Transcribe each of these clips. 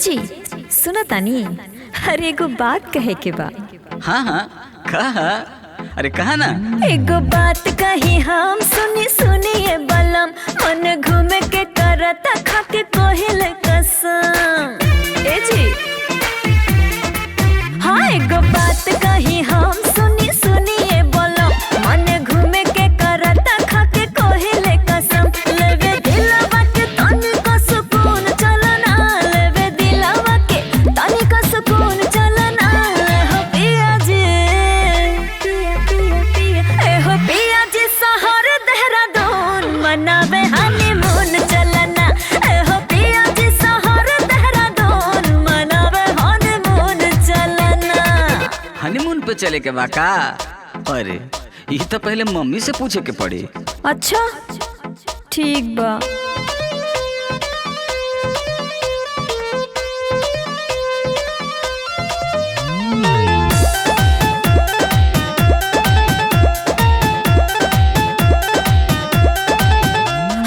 जी सुना तानी, अरे एगो बात कहे के बा। हाँ हाँ कहा, अरे कहा ना। एगो बात कही हम सुनी सुनिए बलम, मन घूमे के करता खा के कोहिल कसम। ए जी हाँ एगो बात कही हम सुनी सुनिए बलम, मन घूमे के करता खा के कोहिल कसम। लेवे दिलवा के तनिका सुकून चलना, लेवे दिलवा के तनिका सुकून चलना। हो पिया जी पिया पिया पिया, ए हो पिया जी शहर देहरादून मनावे हनीमून चलना। ए हो पिया जी शहर देहरादून मनावे हनीमून चलना। हनीमून पे चले के बाका? अरे ये तो पहले मम्मी से पूछे के पड़ी। अच्छा ठीक बा।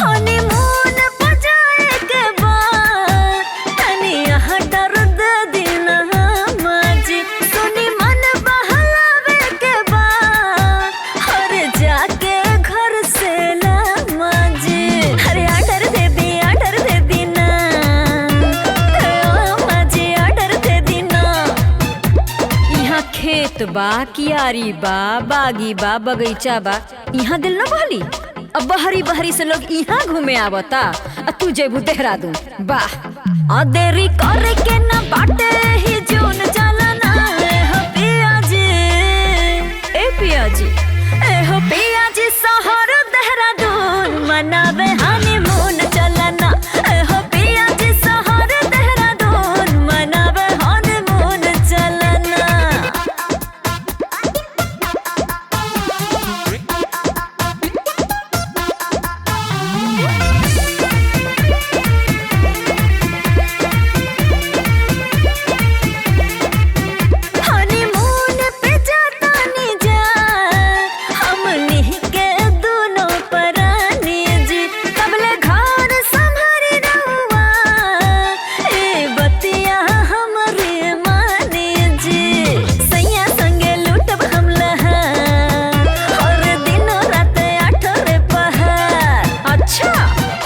हनीमून पे जाए के बाद तनी यहाँ दर्द दिना माजी, सुनी मन बहलावे के बाद और जाके घर से ला माजी। अरे ऑर्डर दे दी ना माजी, ऑर्डर दे दी ना। यहाँ खेत बा, कियारी बा, बागी बा, बगीचा बा, यहाँ दिल न बहली। अब बहरी बहरी से लोग यहाँ घूमे आवता, तू जेबू देहरादून। वाह आ देरी करे के ना बाटे ही जून चलना। ए हो पिया जी, ए पिया जी, ए हो पिया जी शहर देहरादून मनावे हनीमून चलना। ए हो पिया जी शहर देहरादून मनावे हनीमून चलना। हनीमून पे जाता नी जा हमनी के दोनों परानी जी, कबले घर संभारी रहुआ ए बतिया हमरे मानी जी। सैया संगे लूटब हम लहार और दिनों रात आठोरे पहाड़। अच्छा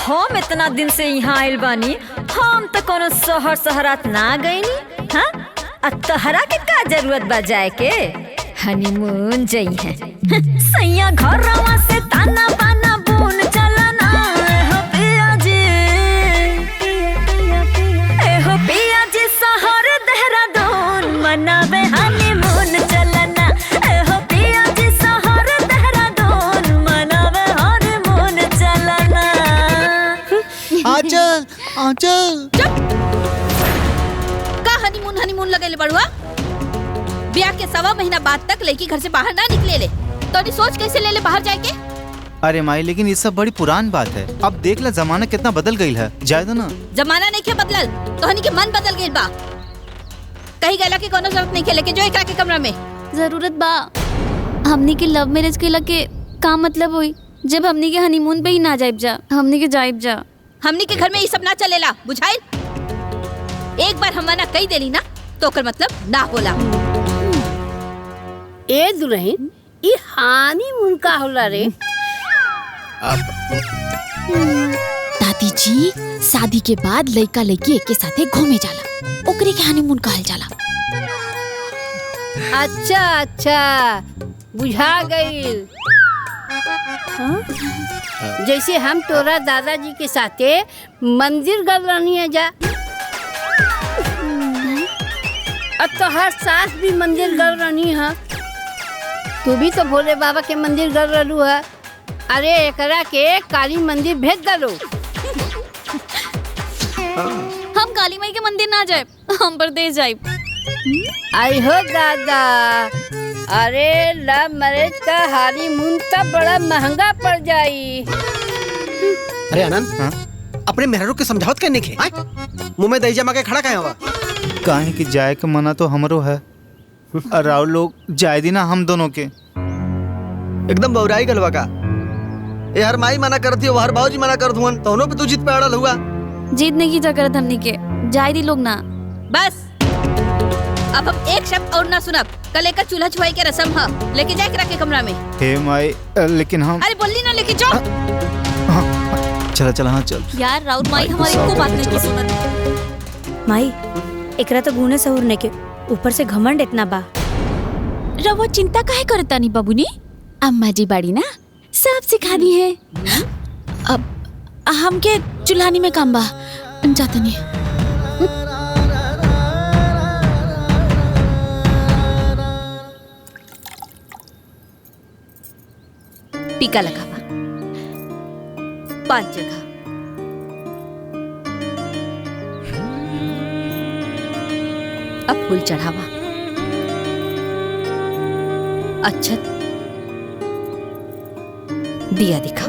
हम इतना दिन से यहाँ आइल बानी, हम तो कोनो शहर शहरात ना गईनी। हाँ तहरा के का जरूरत बा जाए के, हनीमून जई है। सैया घरवा से ताना बाना बून चलना। ए हो पिया जी पिया पिया पिया, ए हो पिया जी शहर देहरादून मनावे हनीमून चलना। ए हो पिया जी शहर देहरादून मनावे हनीमून चलना। आंचल आंचल हनीमून हनीमून लगेले बड़ुआ। ब्याह के 1.25 महीना बाद तक लड़की घर से बाहर ना निकले ले, तो नहीं सोच कैसे ले बाहर जाए के। अरे माई लेकिन ये सब बड़ी पुरान बात है, अब देख ला जमाना कितना बदल गई है। जाए ना जमाना नहीं के बदलल, तो हनी के मन बदल गइल बा। कहीं गैला के कोनो जरूरत नहीं खेले के जो एकरा के कमरा में जरूरत बा। हमनी के लव मैरिज केला के का मतलब हुई जब हमनी के हनीमून पे ही ना जाइब जा। हमनी के जाइब जा। हमनी के घर में ये सब ना चलेला, बुझाइल। एक बार हम मना कही देली ना तो ओकर मतलब ना होला। ए दुल्हन ई हनीमून का होला रे? दादी जी शादी के बाद लड़का लड़की एक के साथे घूमे जाला, ओकरे के हनीमून कहल जाला। अच्छा अच्छा बुझा गईल। जैसे हम तोरा दादाजी के साथे मंदिर गल रहनी है जा, अब तो हर सास भी मंदिर गल रहनी है। तू भी तो भोले बाबा के मंदिर गल रहलू है। अरे एकरा के काली मंदिर भेज दलो। हम काली माई के मंदिर ना जाए, हम परदेश जाए। आई हो दादा, अरे लव मैरिज का हनीमून तो बड़ा महंगा पड़ जाई। अरे आनंद अपने मेहरारू के समझावत करने के मुंह में दही जमा के खड़ा काहे हुआ? काहे कि जाए के मना तो हमरो है, और राव लोग जाए दी ना हम दोनों के। एकदम बौराई गलवा का। ए हर माई मना करती हर बाबूजी मना करत हुन, तोनो पे तू जिद पे अड़ल हुआ। जीत नहीं की करत हमनी के, जाए दी लोग ना। बस अब हम एक शब्द और ना सुनब। कल एक चूल्हा छुआई के रस्म है, लेके जाए रखे कमरा में। हे माई लेकिन हम अरे बोली ना लेके जाओ। चला चला हाँ चल। यार राउत माई हमारी को बात नहीं सुनत। माई एकरा तो गुने सहूरने के ऊपर से घमंड इतना बा। रवो चिंता काहे करता नहीं बाबूनी? अम्मा जी बाड़ी ना सब सिखा दी है। अब हमके चुल्हानी में काम बा, जाता नहीं। टीका लगावा 5 जगह। अब फूल चढ़ावा, अच्छत दिया दिखा।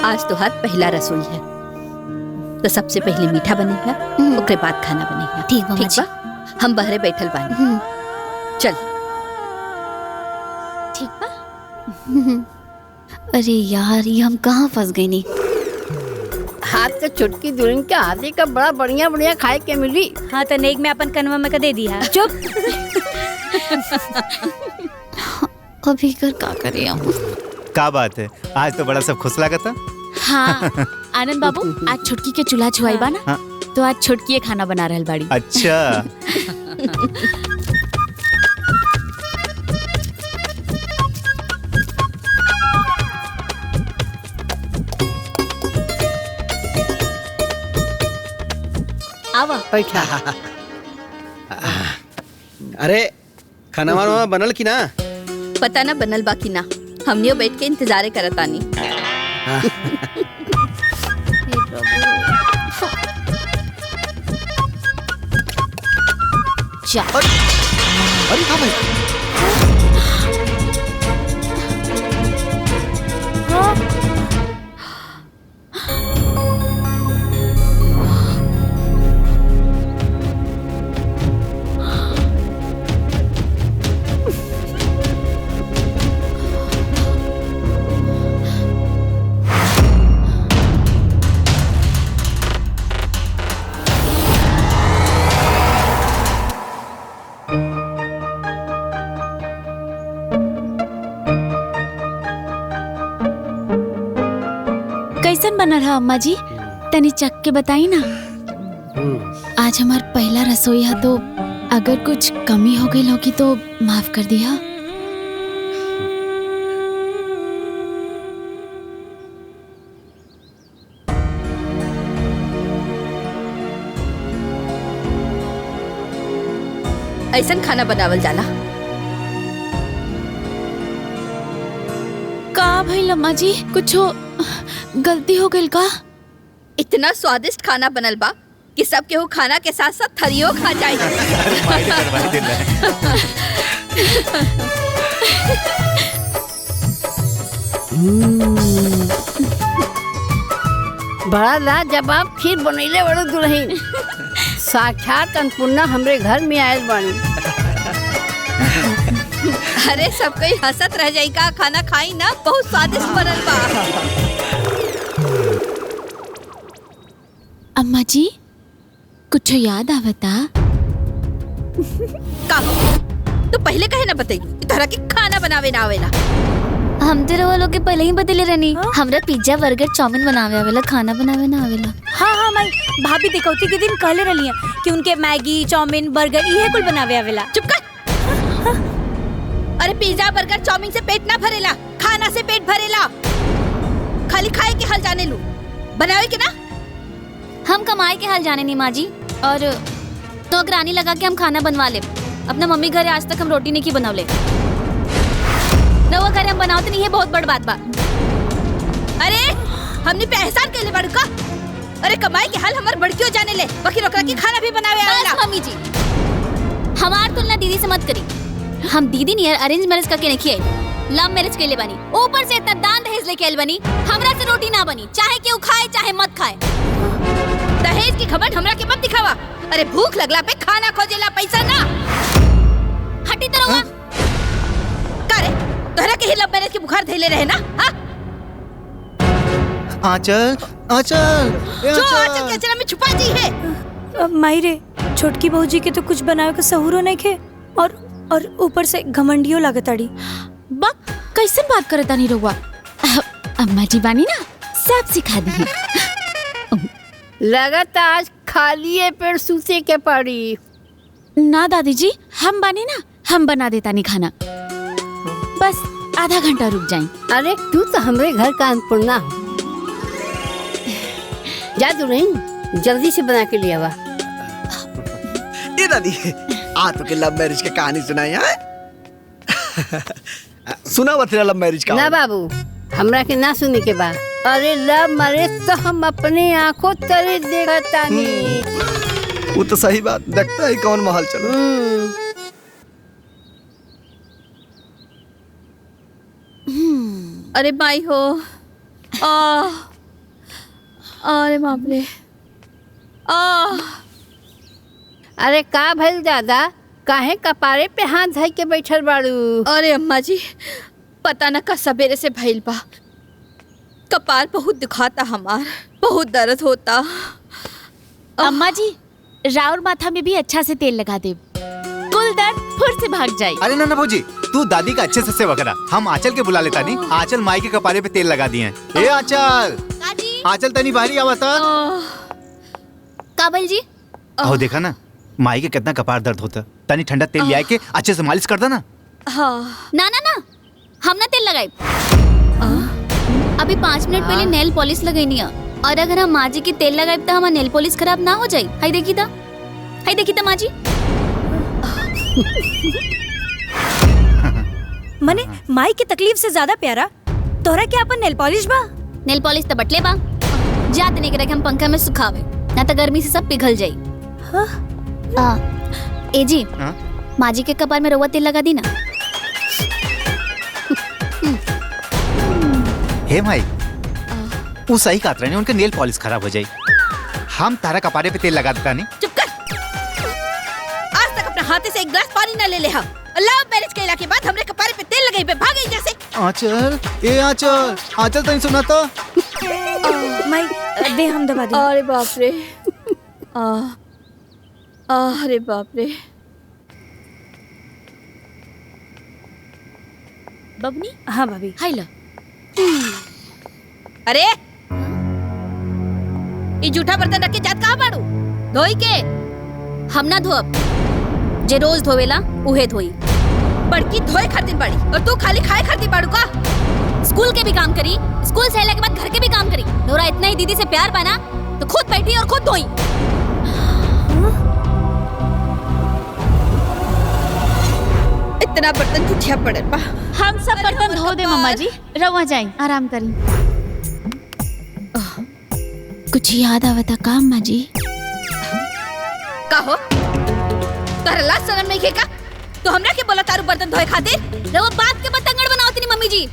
आज तो हाथ पहला रसोई है, तो सबसे पहले मीठा बनेगा, उसके बाद खाना बनेगा। ठीक बा ठीक बा? हम बहरे बैठल बानी। चल। ठीक बा। अरे यार ये हम कहाँ फंस गए नी? हाथ के छुटकी दुल्हन के हाथी का बड़ा बढ़िया बढ़िया खाए के मिली। हाँ तो नेक में अपन कनवा में का दे दिया। चुप। अभी कर का करे हम? का बात है, आज तो बड़ा सब खुश लगा था। हाँ आनंद बाबू आज छुटकी के चूल्हा छुआई बा ना, हाँ। तो आज छुटकी खाना बना रहल बाड़ी। अच्छा आवा बैठा। अरे खाना वाना बनल की ना? पता ना बनल बाकी ना, हमनियो बैठ के इंतजारे करतानी। जा अरे हाँ भाई, कैसन बनल है अम्मा जी? तनी चख के बताई ना। आज हमार पहला रसोई है, तो अगर कुछ कमी हो गई होगी तो माफ कर दिया। ऐसन खाना बनावल जाला। का भइल अम्मा जी, कुछो गलती हो गई का? इतना स्वादिष्ट खाना बनल बा कि सब केहू खाना के साथ साथ थरियो खा जाए। बड़ा लाजवाब खीर बनैले बड़ो दुल्हन। साक्षात अन्नपूर्णा हमरे घर में आयल बानी। अरे सब कोई हंसत रह जाई का, खाना खाई ना, बहुत स्वादिष्ट बनल बा। अम्मा जी कुछ याद आवता? का तू पहले कहे ना बताई तोहरा के खाना बनावे ना आवेला? हम तो रवा लोग के पहले ही बदले रहनी। हमरा पिज्जा बर्गर चाउमीन बनावे आवेला, खाना बनावे ना आवेला। हाँ हाँ माई, भाभी दिखौती के दिन कहले रही कि उनके मैगी चाउमीन बर्गर ये कुल बनावे आवेला। चुप कर। अरे पिज्जा बर्गर चाउमीन से पेट ना भरेला, खाना से पेट भरेला। खाली खाए के हाल जाने लू, बनावे के ना। हम कमाए के हाल जाने नहीं माँ जी, और तो ग्रानी लगा के हम खाना बनवा ले। अपना मम्मी घरे आज तक हम रोटी नहीं की बनवले। रवा घरे हम बनावते नहीं है, बहुत बड़ बात बा। अरे हमने पे एहसान के ले बड़ू का। अरे कमाई के हाल हमार बड़कियों जाने ले, बाकी रोकरा की खाना भी बनावे आवेला। बस मम्मी जी, हमार तुलना दीदी से मत करी। हम दीदी नियर अरेंज मैरिज करके नहीं किए, लव मैरिज के लिए बनी। ऊपर से इतना दान दहेज लेके आइल बनी, हमरा से रोटी ना बनी, चाहे केहू खाए चाहे मत खाए। दहेज की खबर हमरा के मत दिखावा। अरे भूख लगला पे खाना खोजेला, पैसा ना। हटी तरह का रे तोहरा के ही लव मैरिज के बुखार धैले रहे ना? हाँ आंचल आंचल ए जो आंचल आंचल के अचरा में छुपा दी है। माई रे, छोटकी बहूजी के तो कुछ बनावे का सहूरो नहीं खे और ऊपर से घमंडियो लागताड़ी। बक कैसे बात करता नहीं रहुआ? अम्मा जी बानी ना, सब सिखा दी। लगता आज खाली पेड़ सूते के पड़ी। ना दादी जी, हम बानी ना, हम बना देता नहीं खाना, बस आधा घंटा रुक जाए। अरे तू तो हमरे घर का अन्नपूर्णा हो। जा तू नहीं, जल्दी से बना के ले आवा। ये दादी आ तो के लव मैरिज की कहानी सुनाई है। सुना हुआ तेरा लव मैरिज का? ना बाबू, हमरा के ना सुने के बा। अरे लव मैरिज तो हम अपने आंखों तरे देखतानी। वो तो सही बात, देखता है कौन महल चलो। अरे माई हो, अरे बाप रे, अरे का भइल दादा, काहे कपारे पे हाथ धइ के बैठल बाड़ू? अरे अम्मा जी, पता न का सवेरे से भइल बा, कपार बहुत दुखाता, हमार बहुत दर्द होता। अम्मा जी, राउर माथा में भी अच्छा से तेल लगा दे, कुल दर्द फुर से भाग जाए। अरे ना भौजी, तू दादी का अच्छे से सेवा करा। हम आंचल के बुला लेता नहीं। आंचल माई के कपारे पे तेल लगा दिए। ए आंचल, आंचल तनी बाहरी आवता। काबल जी, आओ देखा ना, माई के कितना कपार दर्द होता। तनी ठंडा तेल ले आके अच्छे से मालिश कर देना। हाँ। ना ना ना, हम ना तेल लगाए। अभी 5 मिनट पहले नेल पॉलिश लगैनी है, और अगर हम माँ जी की तेल लगाए तो हमारा नेल पॉलिश खराब ना हो जाए। हाय देखी था माँ जी। मने माई की तकलीफ से ज्यादा प्यारा तोहरा क्या अपन नेल पॉलिश बा? नेल पॉलिश तो बटले बा, जाते नहीं करे हम पंखा में सुखावे, ना तो गर्मी से सब पिघल जाई। ए जी, माँ जी के कपार में रवा तेल लगा दी ना। हे माई, वो सही कात रहे, उनका नेल पॉलिश खराब हो जाए। हम तारा कपारे पे तेल लगा देता नहीं। चुप कर, आज तक अपने हाथे से एक गिलास पानी न ले ले। हम लव मैरिज के इलाके बाद हमरे कपारे पे तेल लगाई पे भागे जैसे। आंचल, ए आंचल, आंचल तनी सुना तो। माई दे, हम दबा दे। अरे बाप रे, अरे बाप रे। बबनी, हाँ भाभी। हाय लो। अरे ये जूठा बर्तन रख के जात कहाँ बाड़ू? धोई के? हम ना धोब, जे रोज धोवेला उहे धोई। बड़की धोए खातिर बाड़ी और तू खाली खाए खातिर बाड़ू का? स्कूल के भी काम करी, स्कूल से आने के बाद घर के भी काम करी। नोरा इतना ही दीदी से प्यार पाना तो खुद बैठी और खुद धोई। इतना बर्तन जुठिया पड़ल बा। हम सब बर्तन धो दे मम्मा जी, रवा जाई, आराम करी। कुछ याद आवता काम माँ जी? का हो? तोहरा लाज शरम नहीं के का? तो हमरा के बोला तारू बर्तन धोए खातिर? रवा बात के बतंगड़ बनावती नहीं मम्मी जी।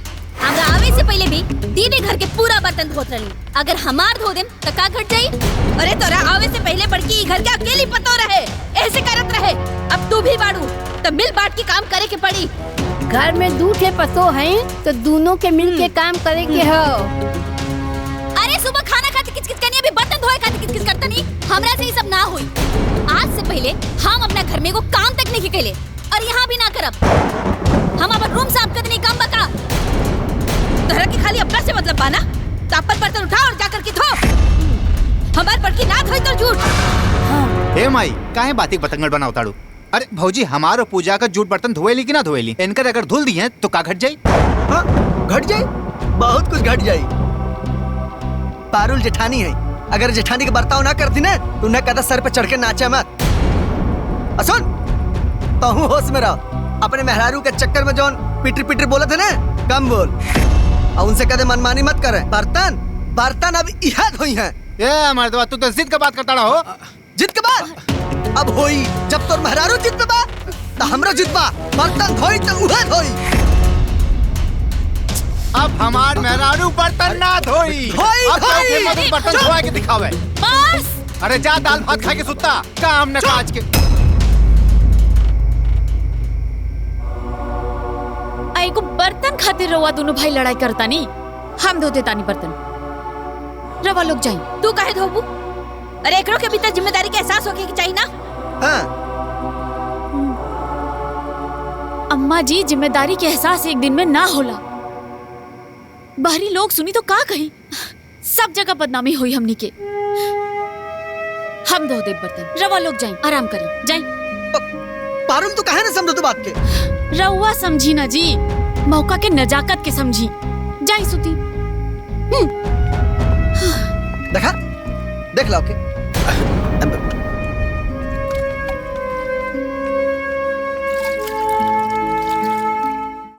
हमरा आवे से पहले भी दीदी घर के पूरा बर्तन धोत रही। अगर हमार धो देम तो का घट जाई? अरे तोरा आवे से पहले बड़की घर के अकेली पतो रहे, ऐसे करत रहे। अब तू भी बाड़ू तो मिल बांट के काम करे के पड़ी। घर में 2 ठे पतो हैं तो दोनों के मिल के काम करे के हो। अरे सुबह खाना खाते किचकिच करनी, अभी बर्तन धोए खाते किचकिच करता नहीं। हमरा से ये सब ना हुई। आज से पहले हम अपना घर में को काम तक नहीं कैले, और यहाँ भी ना करब। हम अपन रूम साफ करने काम बका। तोहरा के खाली अपना से मतलब बाना? तो अपन बर्तन उठा और जाकर के धो। हमार बड़की ना धोई तो झूठ। हे माई, काहे बाती पतंगड़ बनाओ ताड़ू? अरे भौजी, हमारो पूजा का जूठ बर्तन धोएली कि ना धोएली? इनकर अगर धुल दी है तो का घट जाई? घट जाए, बहुत कुछ घट जाए। पारुल जेठानी है, अगर जेठानी के बर्ताव ना करती ना तो उन्हें कदा सर पे चढ़ के नाचे मत। सुन, तो हूँ होश में रहो। अपने मेहरारू के चक्कर में जौन पिटर पिटर बोले थे ना, कम बोल और उनसे कदे मनमानी मत करे। बर्तन अब इहा धोई है। ये मर्दवा, तू तो जिद का बात करता रहो। जिद के बाद अब होई, जब तोर मेहरारू जिद बा तो हमरो जिद बा। बर्तन धोई तो उहे धोई। अब हमार मेहरारू बर्तन ना धोई। अब चौके मधु बर्तन धोआ के दिखावे। बस। अरे जा दाल भात खा के सुता, काम न काज के। आई को बर्तन खातिर रवा दोनों भाई लड़ाई करता नहीं। हम धोते तानी बर्तन। रवा लोग जाई। तू काहे धोबू? अरे एकरो के भीतर जिम्मेदारी के एहसास होके चाहिए ना। हाँ अम्मा जी, जिम्मेदारी के एहसास एक दिन में ना होला। बाहरी लोग सुनी तो का कही, सब जगह बदनामी हुई हमनी के। हम धो दे बर्तन, रवा लोग जाई, आराम करी जाई। पारुल तू काहे ना समझो तू बात के? रउआ समझी ना जी, मौका के नजाकत के समझी। जाई सुती। देखा देख लो के